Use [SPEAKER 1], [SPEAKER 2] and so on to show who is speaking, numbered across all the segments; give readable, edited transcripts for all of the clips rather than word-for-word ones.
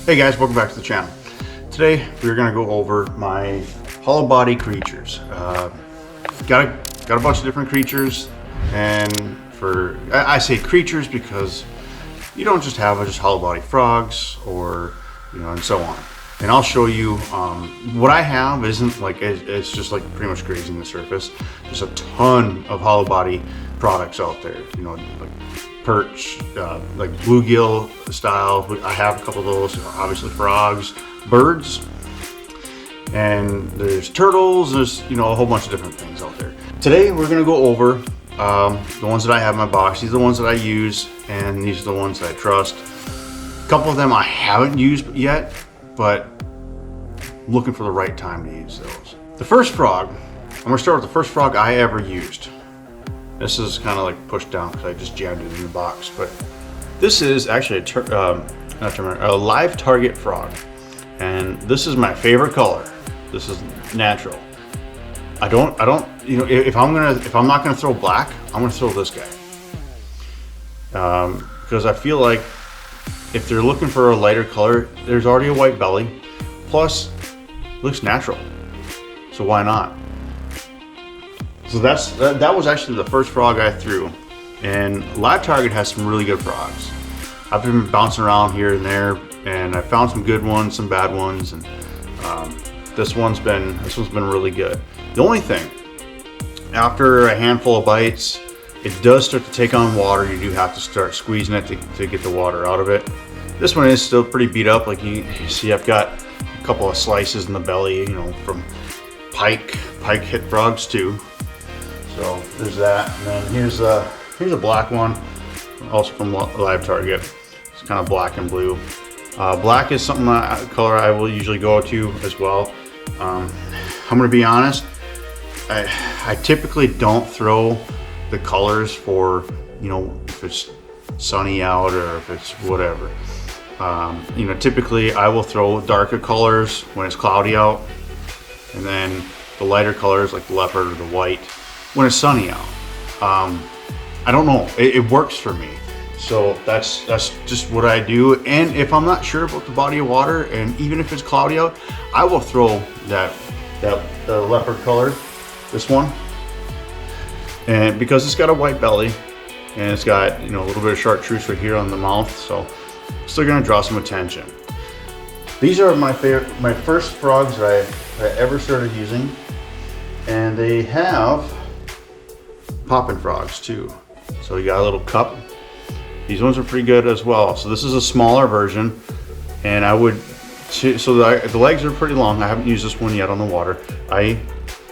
[SPEAKER 1] Hey guys, welcome back to the channel. Today we're going to go over my hollow body creatures. Got a bunch of different creatures, and I say creatures because you don't just have just hollow body frogs or and so on. And I'll show you what I have isn't like it's just like pretty much grazing the surface. There's a ton of hollow body products out there, like perch, like bluegill style. I have a couple of those. Obviously frogs, birds, and there's turtles. There's a whole bunch of different things out there. Today we're going to go over the ones that I have in my box. These are the ones that I use, and these are the ones that I trust. A couple of them I haven't used yet, but I'm looking for the right time to use those. The first frog, I'm going to start with the first frog I ever used. This is kind of like pushed down because I just jammed it in the box, but this is actually a live target frog, and this is my favorite color. This is natural. I don't, if I'm not gonna throw black, I'm gonna throw this guy, because I feel like if they're looking for a lighter color, there's already a white belly, plus it looks natural, so why not? So that was actually the first frog I threw, and Live Target has some really good frogs. I've been bouncing around here and there, and I found some good ones, some bad ones, and this one's been really good. The only thing, after a handful of bites, it does start to take on water. You do have to start squeezing it to get the water out of it. This one is still pretty beat up. Like you see, I've got a couple of slices in the belly, from pike hit frogs too. So there's that, and then here's a black one, also from Live Target. It's kind of black and blue. Black is something color I will usually go to as well. I'm gonna be honest, I typically don't throw the colors for if it's sunny out or if it's whatever. Typically I will throw darker colors when it's cloudy out, and then the lighter colors like the leopard or the white when it's sunny out. I don't know, it works for me. So that's just what I do. And if I'm not sure about the body of water, and even if it's cloudy out, I will throw the leopard color, this one, and because it's got a white belly and it's got a little bit of chartreuse right here on the mouth, so it's still gonna draw some attention. These are my first frogs that I ever started using, and they have popping frogs too. So you got a little cup. These ones are pretty good as well. So this is a smaller version, and the legs are pretty long. I haven't used this one yet on the water. I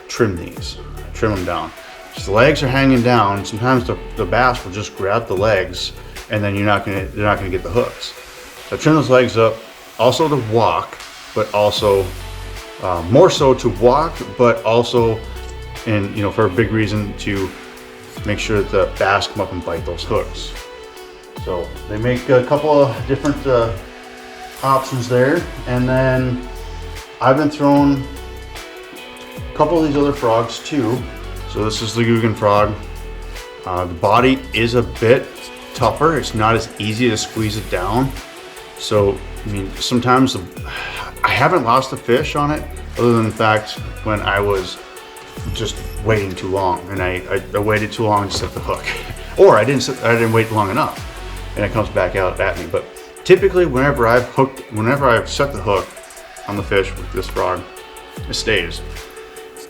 [SPEAKER 1] trim these, trim them down. So the legs are hanging down. Sometimes the bass will just grab the legs, and then they're not gonna get the hooks. So I trim those legs up, also to walk, but also more so to walk, but also, and for a big reason, to make sure that the bass come up and bite those hooks. So they make a couple of different options there. And then I've been throwing a couple of these other frogs too. So this is the Guggen frog. The body is a bit tougher. It's not as easy to squeeze it down. So sometimes I haven't lost a fish on it, other than the fact when I was just waiting too long, and I waited too long to set the hook, or I didn't wait long enough, and it comes back out at me. But typically, whenever I've set the hook on the fish with this frog, it stays.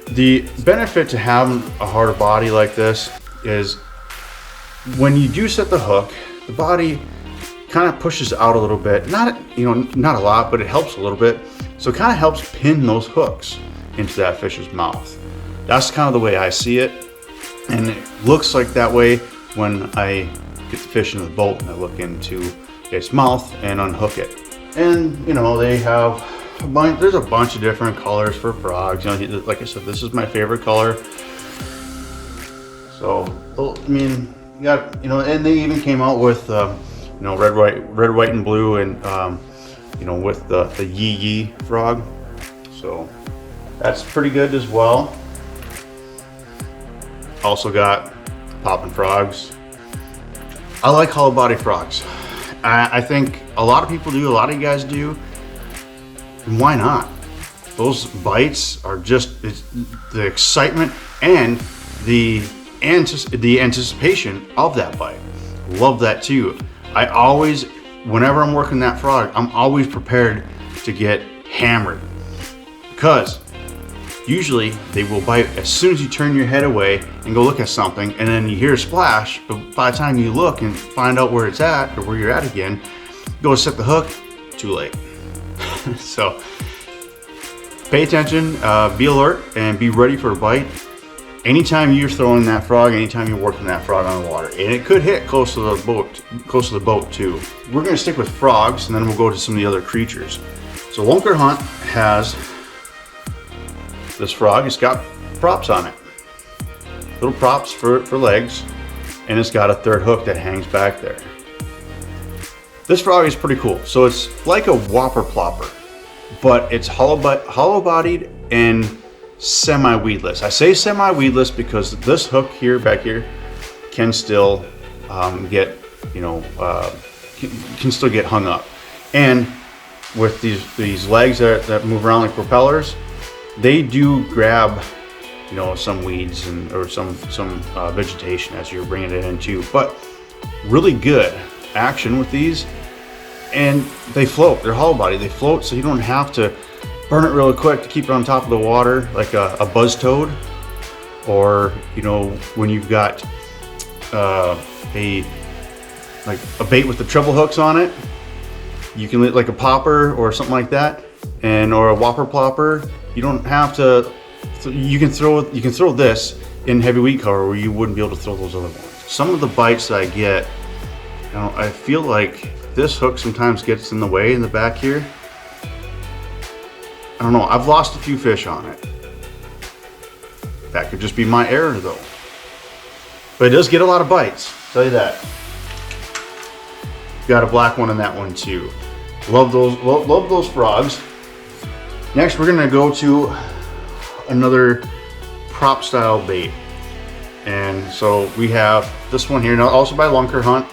[SPEAKER 1] The benefit to having a harder body like this is when you do set the hook, the body kind of pushes out a little bit. Not a lot, but it helps a little bit. So it kind of helps pin those hooks into that fish's mouth. That's kind of the way I see it, and it looks like that way when I get the fish in the boat and I look into its mouth and unhook it. And they have there's a bunch of different colors for frogs. Like I said, this is my favorite color. So you got and they even came out with red, white, and blue, and with the yee frog. So that's pretty good as well. Also got popping frogs. I like hollow body frogs. I think a lot of people do, a lot of you guys do. And why not? Those bites are just the excitement and the anticipation of that bite. Love that too. I always, whenever I'm working that frog, I'm always prepared to get hammered, because usually they will bite as soon as you turn your head away and go look at something, and then you hear a splash, but by the time you look and find out where it's at, or where you're at again, go to set the hook, too late. So pay attention, be alert, and be ready for a bite. Anytime you're throwing that frog, anytime you're working that frog on the water, and it could hit close to the boat too. We're gonna stick with frogs, and then we'll go to some of the other creatures. So Lunker Hunt has this frog. It's got props on it, little props for legs, and it's got a third hook that hangs back there. This frog is pretty cool. So it's like a whopper plopper, but it's hollow bodied and semi-weedless. I say semi-weedless because this hook here, back here, can still get, can still get hung up. And with these legs that move around like propellers, they do grab, some weeds or some vegetation as you're bringing it in too. But really good action with these, and they float. They're hollow body. They float, so you don't have to burn it really quick to keep it on top of the water like a buzz toad, or when you've got a bait with the treble hooks on it. You can like a popper or something like that, or a whopper plopper. You don't have to. You can throw this in heavy weed cover where you wouldn't be able to throw those other ones. Some of the bites that I get, I feel like this hook sometimes gets in the way in the back here. I don't know. I've lost a few fish on it. That could just be my error though. But it does get a lot of bites. I'll tell you that. Got a black one in that one too. Love those frogs. Next, we're gonna go to another prop style bait, and so we have this one here. Now, also by Lunker Hunt.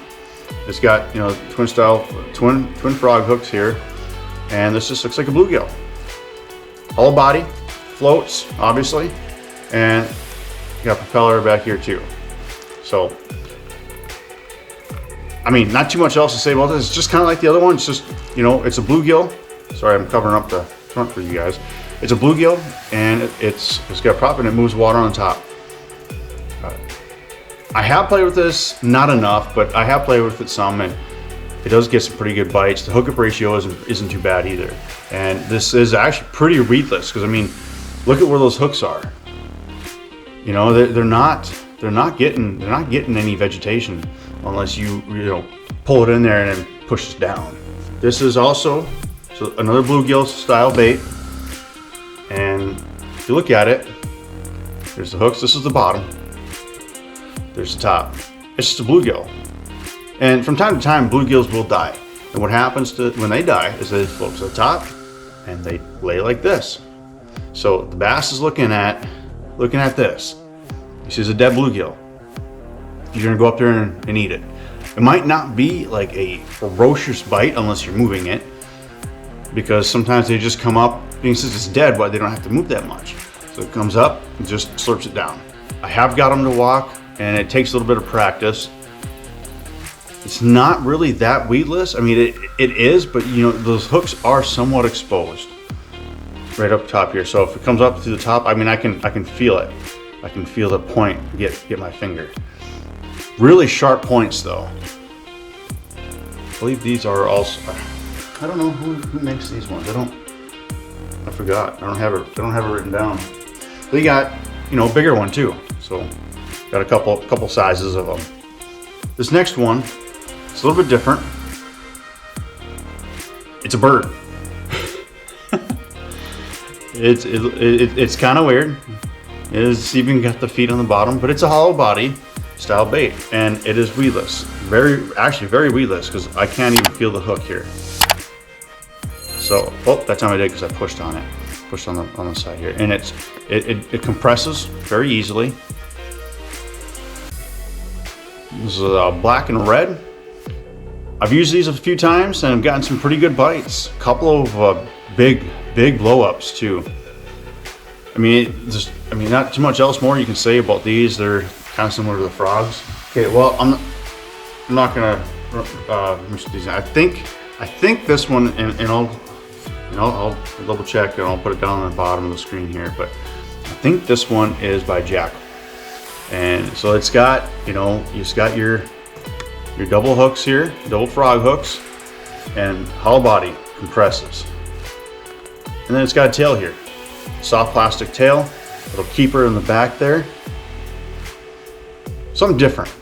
[SPEAKER 1] It's got twin frog hooks here, and this just looks like a bluegill. Hollow body, floats obviously, and you got propeller back here too. So, I mean, not too much else to say about this. It's just kind of like the other one. It's just, it's a bluegill. Sorry, I'm covering up the front for you guys. It's a bluegill, and it's got a prop and it moves water on top. I have played with this, not enough, but I have played with it some, and it does get some pretty good bites. The hookup ratio isn't too bad either, and this is actually pretty weedless, because I mean, look at where those hooks are. They're not getting any vegetation unless you pull it in there and then push it down. This is also another bluegill style bait, and if you look at it, there's the hooks. This is the bottom. There's the top. It's just a bluegill. And from time to time, bluegills will die. And what happens when they die is they float to the top and they lay like this. So the bass is looking at this. He sees a dead bluegill. You're gonna go up there and eat it. It might not be like a ferocious bite unless you're moving it, because sometimes they just come up, and since it's dead, but they don't have to move that much. So it comes up and just slurps it down. I have got them to walk, and it takes a little bit of practice. It's not really that weedless. I mean, it is, but those hooks are somewhat exposed right up top here. So if it comes up to the top, I mean, I can feel it. I can feel the point get my finger. Really sharp points though. I believe these are also, I don't know who makes these ones. I forgot. I don't have it written down. They got, a bigger one too. So got a couple sizes of them. This next one, it's a little bit different. It's a bird. It's kind of weird. It's even got the feet on the bottom, but it's a hollow body style bait, and it is weedless. Actually very weedless, because I can't even feel the hook here. So, that time I did because I pushed on it, on the side here, and it compresses very easily. This is a black and red. I've used these a few times and I've gotten some pretty good bites. A couple of big blow-ups too. I mean, not too much else more you can say about these. They're kind of similar to the frogs. Okay, well, I'm not gonna I think this one, and I'll double check and I'll put it down on the bottom of the screen here, but I think this one is by Jack. And so it's got, you've got your double hooks here, double frog hooks, and hollow body compresses. And then it's got a tail here, soft plastic tail, little keeper in the back there. Something different.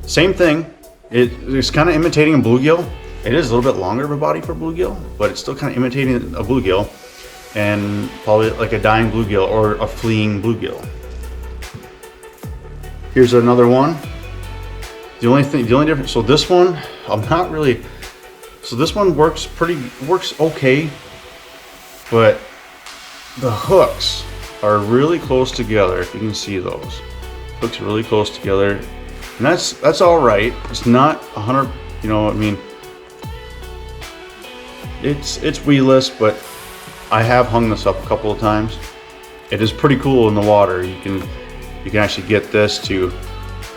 [SPEAKER 1] Same thing. It's kind of imitating a bluegill. It is a little bit longer of a body for bluegill, but it's still kind of imitating a bluegill, and probably like a dying bluegill or a fleeing bluegill. Here's another one. The only difference, so this one, this one works okay, but the hooks are really close together. If you can see those hooks are really close together, and that's all right. It's not 100, it's weedless, but I have hung this up a couple of times. It is pretty cool in the water. You can actually get this to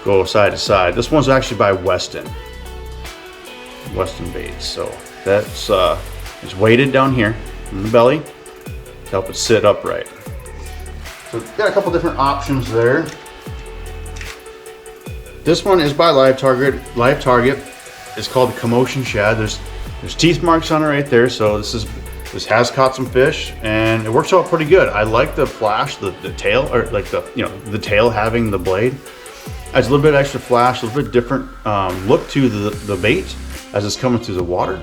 [SPEAKER 1] go side to side. This one's actually by Weston baits. So that's it's weighted down here in the belly to help it sit upright. So we've got a couple different options there. This one is by Live Target. It's called the Commotion Shad. There's teeth marks on it right there. So this has caught some fish, and it works out pretty good. I like the flash, the tail, or like the tail having the blade. Adds a little bit extra flash, a little bit different look to the bait as it's coming through the water.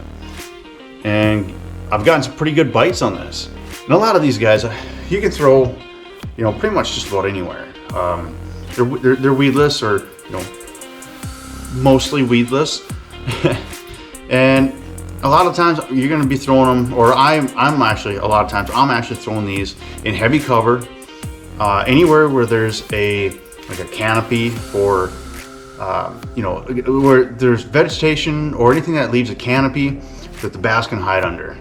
[SPEAKER 1] And I've gotten some pretty good bites on this. And a lot of these guys, you can throw, pretty much just about anywhere. They're weedless, or mostly weedless. And a lot of times you're going to be throwing them, or I'm actually throwing these in heavy cover, anywhere where there's a canopy for, where there's vegetation or anything that leaves a canopy that the bass can hide under.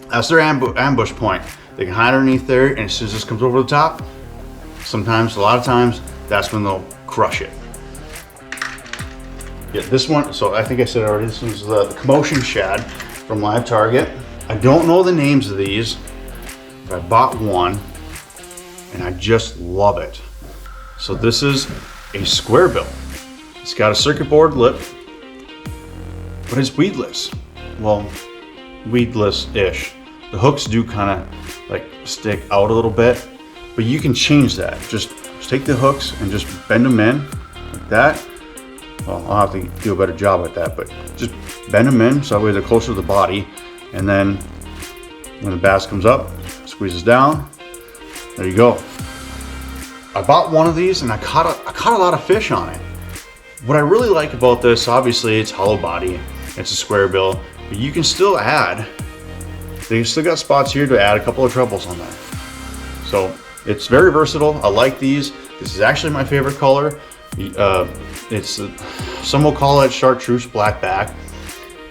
[SPEAKER 1] That's their ambush point. They can hide underneath there, and as soon as this comes over the top, a lot of times, that's when they'll crush it. Yeah, this one, so I think I said already, this was the Commotion Shad from Live Target. I don't know the names of these, but I bought one, and I just love it. So this is a square bill. It's got a circuit board lip, but it's weedless. Well, weedless-ish. The hooks do kind of like stick out a little bit, but you can change that. Just take the hooks and just bend them in like that. Well, I'll have to do a better job at that, but just bend them in so that way they're closer to the body. And then when the bass comes up, squeezes down, there you go. I bought one of these and I caught a lot of fish on it. What I really like about this, obviously it's hollow body, it's a square bill, but you can still add, they still got spots here to add a couple of trebles on there. So it's very versatile. I like these. This is actually my favorite color. Some will call it chartreuse black back,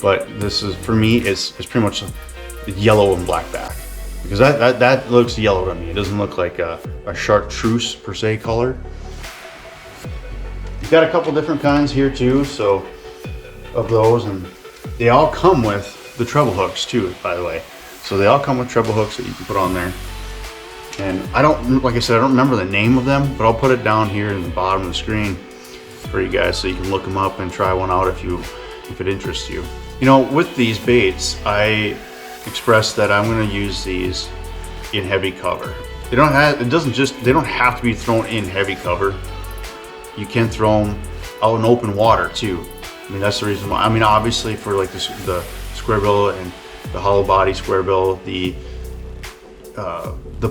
[SPEAKER 1] but this is, for me, it's pretty much yellow and black back, because that looks yellow to me. It doesn't look like a chartreuse per se color. You've got a couple different kinds here too, so of those, and they all come with the treble hooks too, by the way. So they all come with treble hooks that you can put on there. And like I said, I don't remember the name of them, but I'll put it down here in the bottom of the screen for you guys so you can look them up and try one out if it interests you. With these baits, I expressed that I'm going to use these in heavy cover. They don't have to be thrown in heavy cover. You can throw them out in open water too. That's the reason why. Obviously for like the square bill and the hollow body square bill, the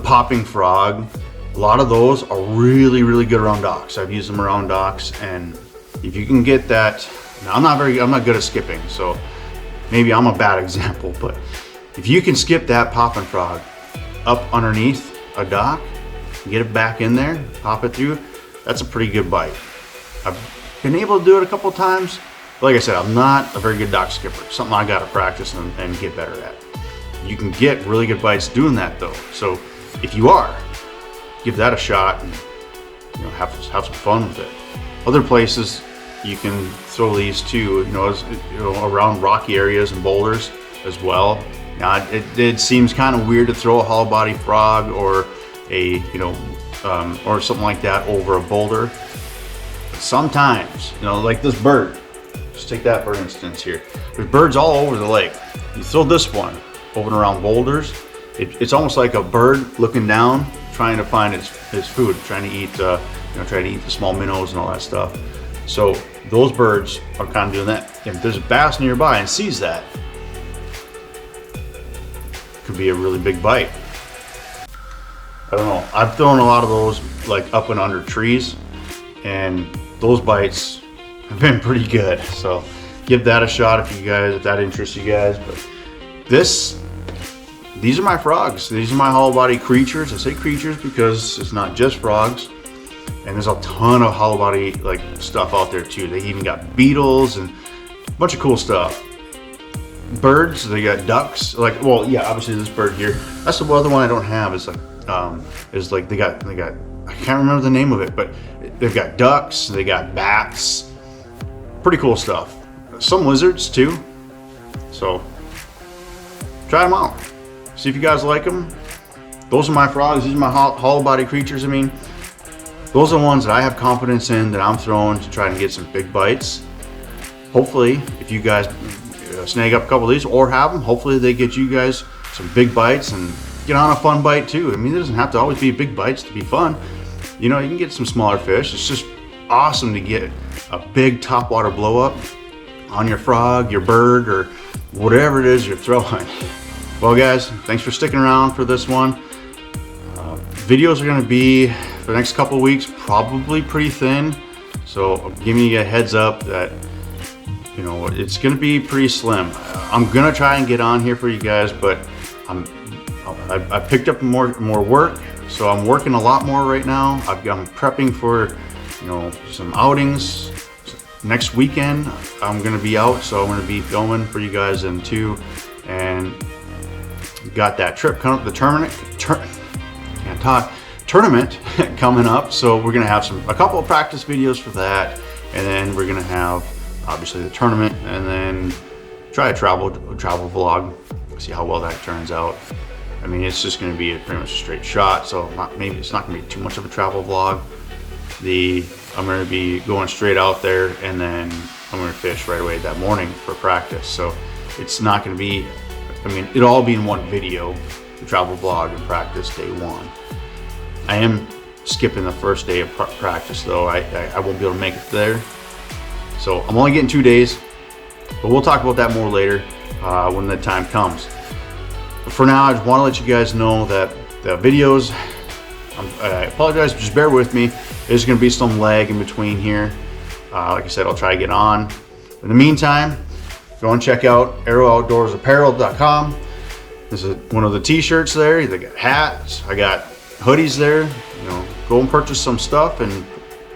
[SPEAKER 1] popping frog, a lot of those are really, really good around docks. I've used them around docks, and if you can get that, now I'm not good at skipping, so maybe I'm a bad example, but if you can skip that popping frog up underneath a dock, get it back in there, pop it through, that's a pretty good bite. I've been able to do it a couple times. Like I said, I'm not a very good dock skipper. Something I gotta practice and get better at. You can get really good bites doing that though. So if you are, give that a shot and have some fun with it. Other places you can throw these too, around rocky areas and boulders as well. Now it seems kind of weird to throw a hollow body frog or a or something like that over a boulder. But sometimes, like this bird. Just take that for instance here. There's birds all over the lake. You throw this one over and around boulders. It's almost like a bird looking down, trying to find its food, trying to eat the small minnows and all that stuff. So those birds are kind of doing that. If there's a bass nearby and sees that, it could be a really big bite. I don't know. I've thrown a lot of those like up and under trees, and those bites have been pretty good. So give that a shot if that interests you guys. But these are my frogs. These are my hollow body creatures. I say creatures because it's not just frogs. And there's a ton of hollow body like stuff out there too. They even got beetles and a bunch of cool stuff. Birds, they got ducks. Obviously this bird here. That's the other one I don't have. Is they got I can't remember the name of it, but they've got ducks. They got bats. Pretty cool stuff. Some lizards too. So try them out. See if you guys like them. Those are my frogs. These are my hollow body creatures. I mean, those are the ones that I have confidence in that I'm throwing to try and get some big bites. Hopefully, if you guys snag up a couple of these or have them, hopefully they get you guys some big bites and get on a fun bite too. I mean, it doesn't have to always be big bites to be fun. You can get some smaller fish. It's just awesome to get a big topwater blow up on your frog, your bird, or whatever it is you're throwing. Well guys, thanks for sticking around for this one. Videos are going to be for the next couple of weeks probably pretty thin, so I'm giving you a heads up that it's going to be pretty slim. I'm going to try and get on here for you guys, but I picked up more work, so I'm working a lot more right now. I'm prepping for some outings. Next weekend I'm going to be out, so I'm going to be filming for you guys then too. And got that trip coming up, the tournament coming up, so we're going to have a couple of practice videos for that, and then we're going to have obviously the tournament, and then try a travel vlog, see how well that turns out. I mean, it's just going to be pretty much a straight shot, so maybe it's not going to be too much of a travel vlog. I'm going to be going straight out there, and then I'm going to fish right away that morning for practice. So it's not going to be, it'll all be in one video, the travel vlog and practice day one. I am skipping the first day of practice though. I won't be able to make it there. So I'm only getting 2 days, but we'll talk about that more later when the time comes. But for now, I just want to let you guys know that the videos, I apologize, just bear with me. There's going to be some lag in between here. Like I said, I'll try to get on. In the meantime, go and check out AROOutdoorsapparel.com. This is one of the t-shirts there. They got hats. I got hoodies there. Go and purchase some stuff and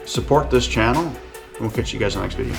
[SPEAKER 1] support this channel. We'll catch you guys in the next video.